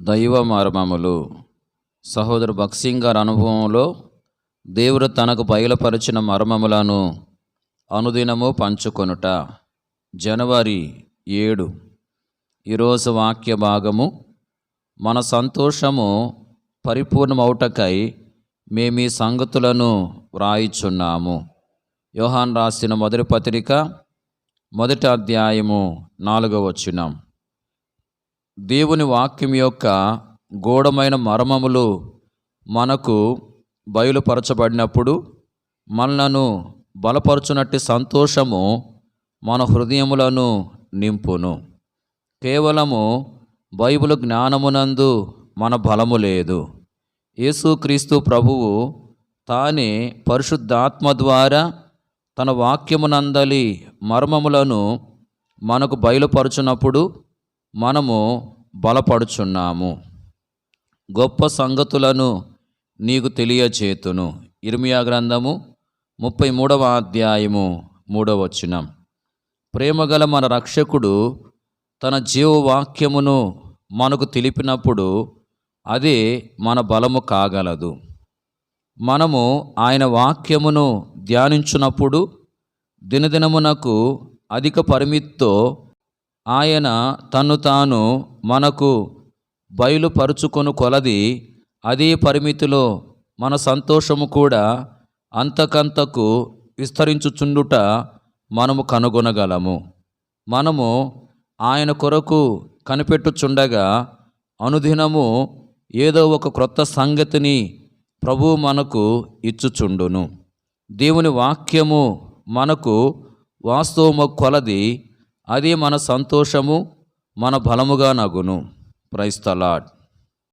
దైవ మర్మములు. సహోదరు భక్సింగ్ గారి అనుభవంలో దేవుడు తనకు బయలుపరిచిన మర్మములను అనుదినము పంచుకొనుట. జనవరి 7. ఈరోజు వాక్య భాగము, మన సంతోషము పరిపూర్ణమౌటకై మేమీ సంగతులను వ్రాయిచున్నాము. యోహాను రాసిన మొదటి పత్రిక 1వ అధ్యాయము 4వ వచనం. దేవుని వాక్యం యొక్క గూఢమైన మర్మములు మనకు బయలుపరచబడినప్పుడు మనలను బలపరచునట్టి సంతోషము మన హృదయములను నింపును. కేవలము బైబిల్ జ్ఞానమునందు మన బలము లేదు. యేసుక్రీస్తు ప్రభువు తానే పరిశుద్ధాత్మ ద్వారా తన వాక్యమునందలి మర్మములను మనకు బయలుపరచునప్పుడు మనము బలపడుచున్నాము. గొప్ప సంగతులను నీకు తెలియచేతును. ఇర్మియా గ్రంథము 33వ అధ్యాయము 3వ వచనం. ప్రేమగల మన రక్షకుడు తన జీవవాక్యమును మనకు తెలిపినప్పుడు అదే మన బలము కాగలదు. మనము ఆయన వాక్యమును ధ్యానించున్నప్పుడు దినదినమునకు అధిక పరిమితితో ఆయన తన్ను తాను మనకు బయలుపరుచుకొను కొలది అదే పరిమితిలో మన సంతోషము కూడా అంతకంతకు విస్తరించుచుండుట మనము కనుగొనగలము. మనము ఆయన కొరకు కనిపెట్టుచుండగా అనుదినము ఏదో ఒక క్రొత్త సంగతిని ప్రభువు మనకు ఇచ్చుచుండును. దేవుని వాక్యము మనకు వాస్తవము కొలది అదే మన సంతోషము, మన బలముగా నగును. Praise the lord.